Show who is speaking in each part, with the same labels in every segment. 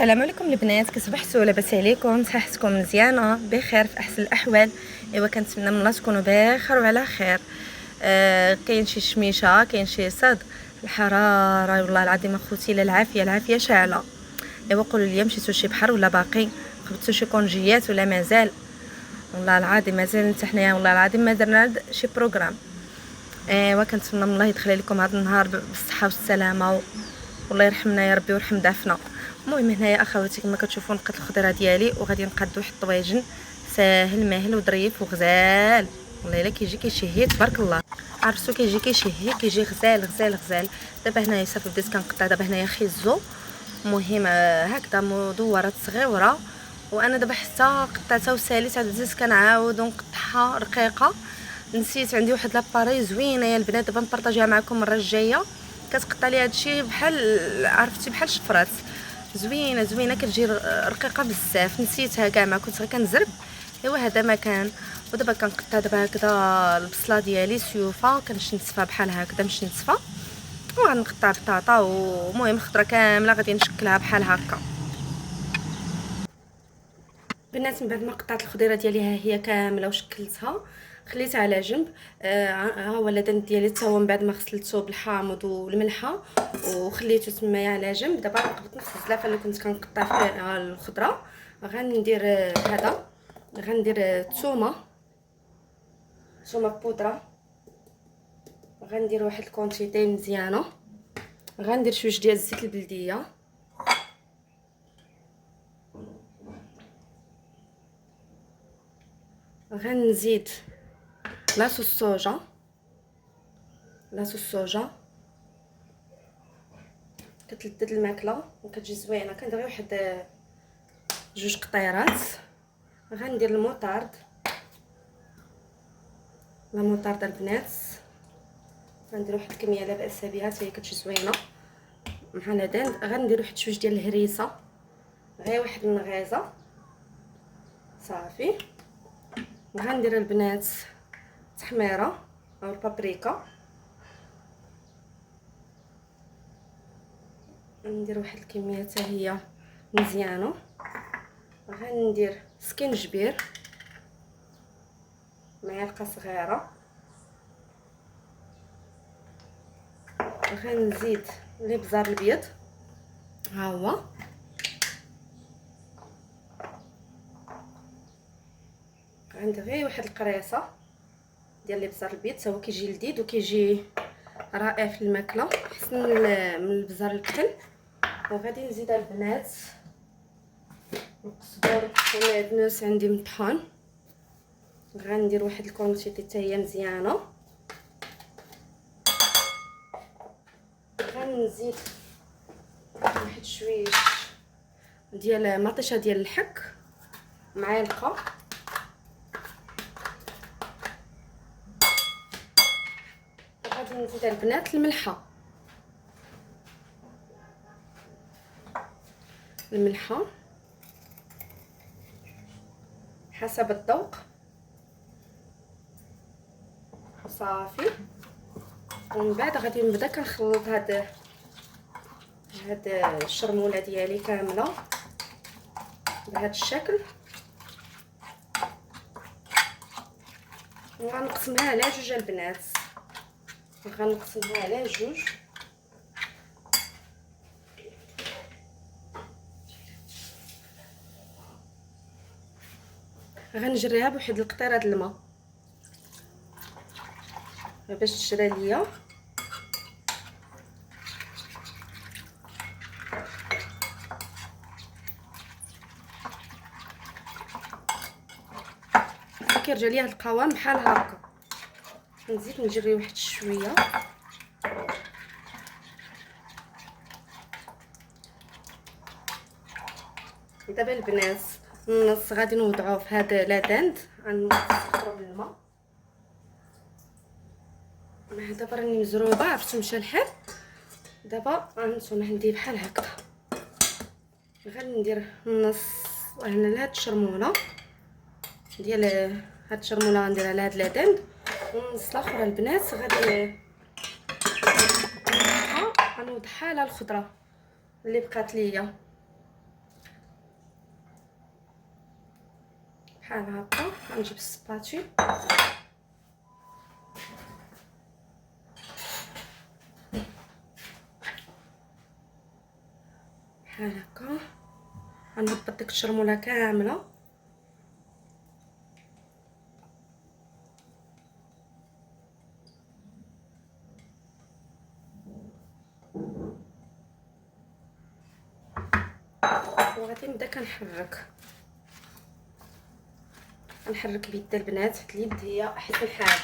Speaker 1: السلام عليكم البنات، كتصبحوا لاباس عليكم؟ صحتكم مزيانه بخير في احسن الاحوال. ايوا كنتمنى من الله تكونوا بخير وعلى خير. كاين شي شميشه، كاين شي صد الحراره والله العظيم اخوتي، لا العافيه شاعله. ايوا قولوا لي، مشيتوا شي بحر ولا باقي؟ خبطتوا شي كونجيات ولا مازال؟ والله العظيم مازال حتى حنايا، والله العظيم ما درنا شي بروغرام. ايوا كنتمنى من الله يدخل عليكم هذا النهار بالصحه والسلامه والله يرحمنا يا ربي ويرحم ضعفنا. المهم هنايا اخواتي كما كتشوفوا نقدت الخضره ديالي وغادي نقاد واحد الطواجن ساهل ماهل وظريف وغزال. والله الا كيجي كيشهي تبارك الله، عرفتو كيجي كيشهي كيجي غزال. دابا هنايا صافي بديت كنقطع دابا هنايا خيزو. المهم هكذا مدورات صغيره، وانا دابا حتى قطعتها وساليت عاد بديت كنعاود ونقطعها رقيقه. نسيت عندي واحد لاباري زوينه يا البنات، دابا نبارطاجيها معكم المره الجايه. كتقطع لي هادشي بحال عرفتي بحال الشفرات، زوينه كتجي رقيقه بزاف. نسيتها كاع، ما كنت غير كنزرب. ايوا هذا مكان. ودابا كنقطع دابا هكذا البصله ديالي سيوفه، كنشنتفها بحال هكذا مشنتفه، وغنقطع بطاطا. ومهم الخضره كامله غادي نشكلها بحال هكا. بنات من بعد ما قطعت الخضيره ديالي ها هي كامله وشكلتها خليتها على جنب. ها هو اللدن ديالي حتى هو من بعد ما غسلته بالحامض والملحه وخليته تمايا على جنب. دابا قبضت نفس الزلافه اللي كنت كنقطع فيها الخضره. غندير هذا، غندير الثومه بودره، غندير واحد الكونتيتي مزيانه، غندير شويه ديال الزيت البلديه، غنزيد لاصوص الصوجا كتلذذ الماكله وكتجي زوينه. كندير واحد جوج قطيرات. غندير الموطارد، البنات غندير واحد الكميه لا باس بها حتى هي كتجي زوينه مع الهدان. غندير واحد شويه ديال الهريسه، غير واحد النغيزه صافي. غندير البنات تحميره او البابريكا، ندير واحد الكميه حتى هي مزيانه. غندير سكينجبير معلقه صغيره، غنزيد الابزار الابيض ها هو، غندير غير واحد القريصه ديال الابزار الابيض، حتى هو كيجي لذيذ وكيجي رائع في الماكله، احسن من البزار الكحل. وغادي نزيد البنات القزبر والمعدنوس عندي مطحون. غندير واحد الكونتيتي حتى هي مزيانه. غنزيد واحد شويه ديال مطيشه ديال الحك، معلقه. غادي نزيد البنات الملحه حسب الذوق صافي. ومن بعد غادي نبدا كنخلط هاد الشرموله ديالي كامله بهذا الشكل، وغنقسمها على جوج البنات. غنجريها بواحد القطيره د الماء باش تشرى ليا. كيرجع ليا القوام بحال هكا. نزيد نجري واحد شويه دابا البنات. النص غادي نوضعوه في هذا لاداند، غنسخرو بالماء. دابا راني مزروبه، عرفتو مشى الحال. دابا غنتوما عندي بحال هكا، غندير النص هنا لهاد الشرموله ديال هاد الشرموله، غنديرها لهاد لاداند. والنص الاخر البنات غادي غنوضعها على الخضره اللي بقات ليا. بحال هكا. غنجيب السباتي بحال هكا، غنهبط ديك الشرموله كامله. وغادي نبدا كنحرك بيد البنات. هاد اليد هي احسن حاجه.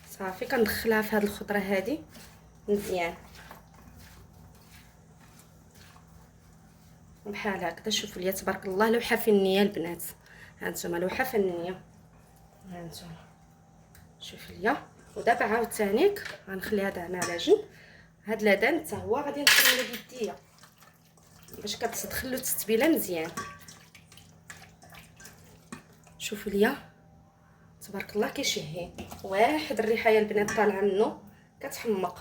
Speaker 1: صافي كندخلها في هاد الخضره هادي مزيان بحال هكذا. شوفوا ليا تبارك الله لوحه فنيه البنات. ها نتوما لوحه فنيه، ها نتوما شوفوا ليا. ودابا عاوتاني غنخلي هذا هنا على جنب. هاد لادان حتى هو غادي نخليو بيديا باش كتدخلو التتبيله مزيان. شوفوا ليا تبارك الله كيشهي واحد. الريحه يا البنات طالعه منه كتحمق.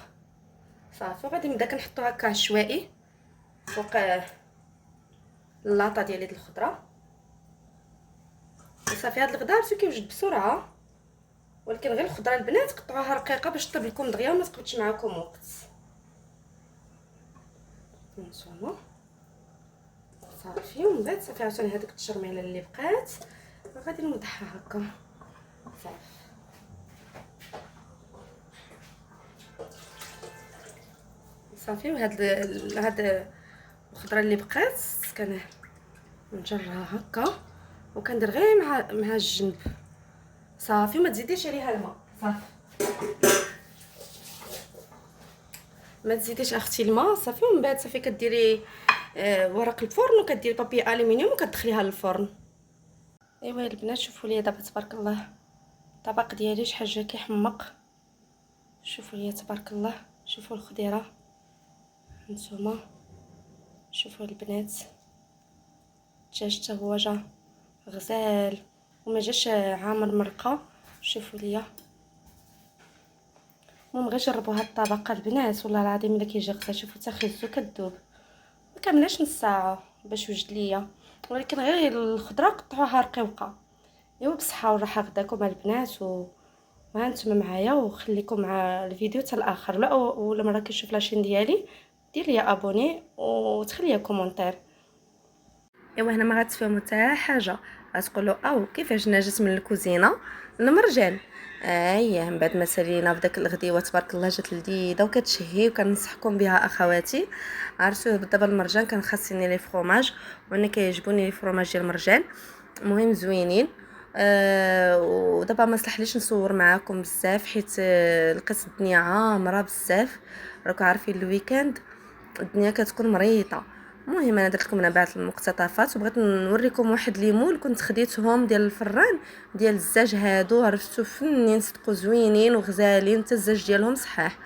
Speaker 1: صافي غادي نبدا كنحطو هكا عشوائي فوق اللاطه ديالي د الخضره. وصافي هاد الغدار كيوجد بسرعه، ولكن غير الخضره البنات قطعوها رقيقه باش طيب لكم دغيا وما تقعدش معاكم وقت. نتوما صافي. ومن بعد صافي عاوتاني هذيك التشرميله اللي بقات غادي نوضعها هكا. صافي. وهاد الخضره اللي بقات كنجرها هكا وكندير غير مع الجنب. صافي ما تزيديش عليها الماء. صافي ما تزيديش اختي الماء. صافي. ومن بعد صافي كديري ورق الفرن وكديري بابي الومنيوم وكتدخليها للفرن. ايوا البنات شوفوا لي دابا تبارك الله الطبق ديالي شحال جا كيحمق. شوفوا لي تبارك الله. شوفوا الخضيره نتوما. شوفوا البنات الدجاج حتى هو جا غزال وما جاش عامر مرقه. شوفوا ليا. المهم غير جربوا هاد الطبق البنات والله العظيم الا كيجي غزال. شوفوا حتى خيزو كذوب. ما كملناش نص ساعه باش وجد ليا، ولكن غير الخضره قطعوها رقيقه. ايوا بصحه وراحه غداكم البنات. وها نتوما معايا وخليكم مع الفيديو حتى الاخر. ولا مره كيشوف لاشين ديالي دير لي ابوني وتخلي كومونتير. ايوا هنا ما غتفهموا حتى حاجه. غتقولوا او كيفاش نجت من الكوزينه المرجان. اييه من بعد ما سالينا بداك الغديوه تبارك الله جات لذيذه وكتشهي وكنصحكم بها اخواتي. عرفتوا دابا المرجان كان خاصني لي فروماج وانا كيعجبوني لي فروماج ديال المرجان مهم زوينين. ودابا ما صلحليش نصور معاكم بزاف حيت لقيت الدنيا عامره بزاف. راكم عارفين الويكاند الدنيا كتكون مريطه. المهم انا درت لكم انا بعض المقتطفات وبغيت نوريكم واحد ليمون كنت خديتهم ديال الفران ديال الزاج. هادو عرفتوا فنين صدقوا زوينين وغزالين حتى الزاج ديالهم صحاح.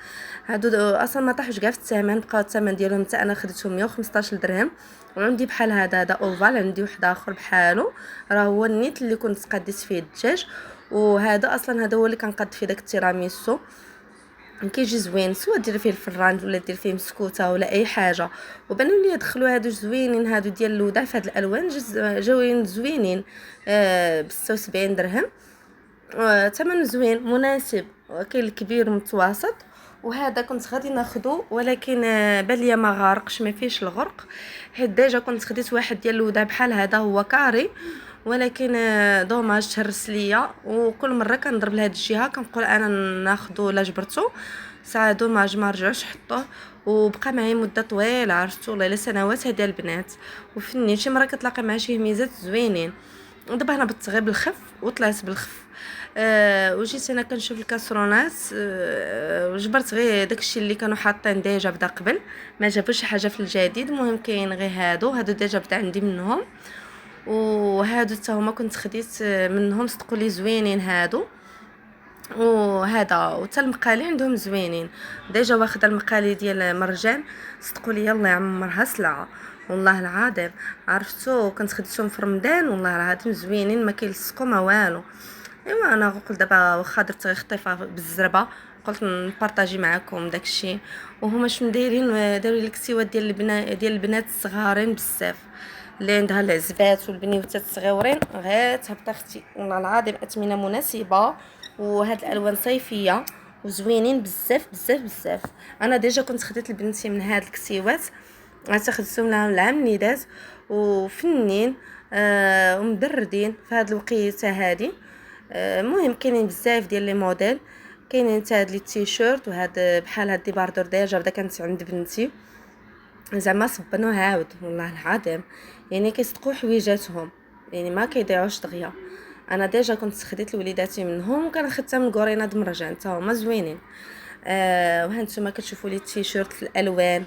Speaker 1: هادو اصلا ما طاحوش كاع في الثمن. بقاو الثمن ديالهم حتى انا خديتهم 115 درهم. وعندي بحال هذا اوفال عندي واحد اخر بحالو راه هو النيت اللي كنت قديت فيه الدجاج. وهذا اصلا هذا هو اللي كنقاد فيه داك التيراميسو. كيجي زوين سواء دير فيه الفران ولا دير فيه مسكوته ولا اي حاجه. وبانوا لي يدخلوا هادو زوينين هادو ديال الوداع في هاد الالوان جاوين زوينين ب 76 درهم. ثمن زوين مناسب. كاين الكبير متوسط. وهذا كنت غادي ناخذه ولكن بان ليا ما غارقش ما فيش الغرق حيت ديجا كنت خديت واحد ديال الوداع بحال هذا هو كاري. ولكن دوماج تهرس ليا وكل مره كنضرب لهاد الجهه كنقول انا ناخذو لا جبرتو ساعه دوماج ما رجعش حطوه وبقى معايا مده طويله. عرفتوا والله الا سنوات هاد البنات. وفني شي مره كتلاقي مع شي ميزات زوينين. ودابا هنا بغيت غير بالخف وطلعت بالخف. وجيت انا كنشوف الكاسرونات وجبرت غير داكشي اللي كانوا حاطين ديجا بدا قبل ما جابوش شي حاجه في الجديد. المهم كاين غير هادو ديجا بدا عندي منهم. وهادو حتى هما كنت خديت منهم صدقوا لي زوينين هادو. وهذا وتا المقالي عندهم زوينين. ديجا واخده المقالي ديال مرجان صدقوا لي الله يعمرها سلعه والله العظيم. عرفتو كنت خديتهم في رمضان والله العظيم زوينين ما كيلصقوا ما والو. ايوا انا قلت دابا واخا درت غير خطيفه بالزربه قلت نبارطاجي معكم داكشي. وهما شنو دايرين داروا لي الكسيوات ديال البنات الصغارين بزاف. اللي عندها العزبات والبنيوتات الصغيورين غتهبط اختي. والله العظيم اثمنه مناسبه، وهاد الالوان صيفيه وزوينين بزاف بزاف بزاف. انا ديجا كنت خديت لبنتي من هاد الكسيوات، غتاخدهم لها العام اللي داز، وفنين ومبردين في هاد الوقيته هادي. المهم كاينين بزاف ديال لي موديل، كاينين حتى هاد لي تيشيرت وهاد بحال هاد ديباردور ديجا بدا كانت عند بنتي، زعما صبنو عاود والله العظيم، يعني كيصدقوا حويجاتهم، يعني ما كيضيعوش دغيا. انا ديجا كنت خديت لوليداتي منهم، وكان خدتها من كورينا د مرجان حتى هما زوينين. وهانتوما كتشوفوا لي التيشيرت في الالوان.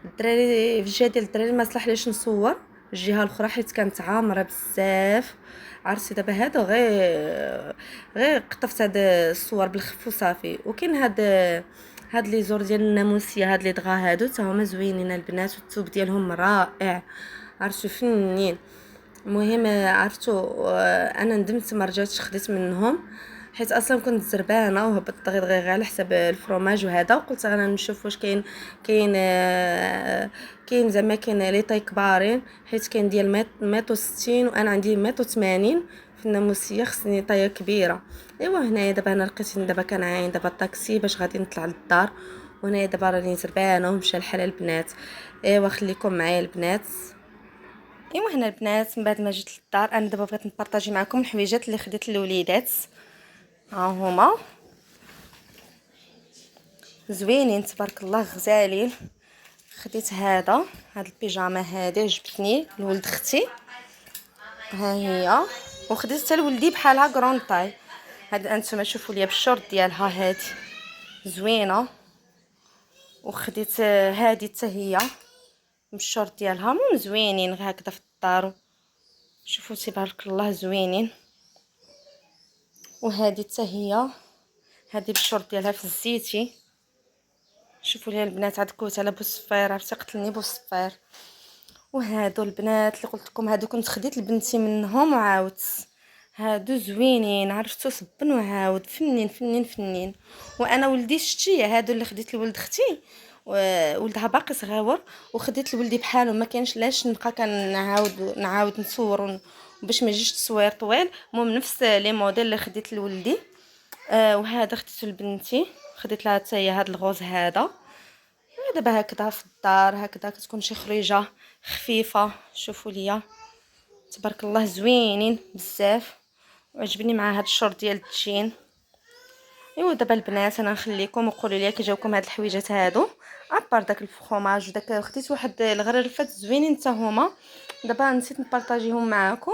Speaker 1: الدراري في الجهه ديال الدراري ما صلحليش نصور الجهه الاخرى حيت كانت عامره بزاف. عرفتي دابا هادو غير قطفت هاد الصور بالخف وصافي. وكاين هاد لي زور ديال الناموسيه، هاد لي دغا هادو حتى هما زوينين البنات، والثوب ديالهم رائع، عرفتوا فنين. المهم عرفتوا انا ندمت ما رجعتش خديت منهم، حيت اصلا كنت زربانه وهبطت دغيا على حساب الفرomاج وهذا، وقلت انا نشوف واش كاين كاين زعما كاين لي طاي كبارين، حيت كاين ديال ميطو 60 وانا عندي ميطو 80 في الناموسيه، خصني طايه كبيره. ايوا هنايا دابا انا لقيتني دابا كنعاين دابا الطاكسي باش غادي نطلع للدار، وهنايا دابا راني زربانه ومشى الحال البنات. ايوا خليكم معايا البنات. ايوا هنا البنات من بعد ما جيت للدار انا دابا بغيت نبارطاجي معكم الحويجات اللي خديت للوليدات. ها هما زوينين تبارك الله غزالين. خديت هاد البيجامه هذه عجبتني لولد اختي، ها هي. وخديت حتى لولدي بحالها كرون طاي. هاد انتما شوفوا ليا بالشورت ديالها هادي زوينه. وخديت هادي حتى هي بالشورت ديالها، مهم زوينين غير هكذا في الدار، شوفوا تبارك الله زوينين. وهذه حتى هي، هذه بالشورت ديالها في الزيتي، شوفوا ليها البنات هاد الكوت على بوصفير، عرفتي قتلني بوصفير. وهادو البنات اللي قلت لكم هادو كنت خديت لبنتي منهم وعاودت، هادو زوينين عرفتو صبن وعاود فنين فنين فنين. وانا ولدي شتي هادو اللي خديت لولد اختي، ولدها باقي صغيور، وخديت لولدي بحالهم ما كاينش لاش نبقى نعاود نصور باش ما يجيش تصوير طويل. المهم نفس لي موديل اللي خديت لولدي. وهذا خديته لبنتي، خديت لها حتى هي هذا الغوز هذا. دابا هكذا في الدار هكذا كتكون شي خريجه خفيفه. شوفوا ليا تبارك الله زوينين بزاف، وعجبني مع هذا الشورت ديال الجين. ايوا دابا البنات انا نخليكم وقولوا لي كي جاوكم هاد الحويجات هادو، ابار داك الفخوماج وداك خديت واحد الغرارفات زوينين حتى هما، دابا نسيت نبارطاجيهم معكم.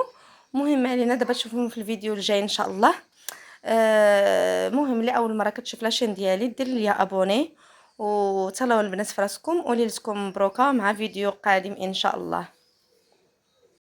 Speaker 1: المهم علينا دابا تشوفوهم في الفيديو الجاي ان شاء الله. مهم اللي اول مره كتشوف لاشين ديالي دير لي ابوني، وتهلاو البنات فراسكم وليلتكم مبروكه مع فيديو قادم ان شاء الله.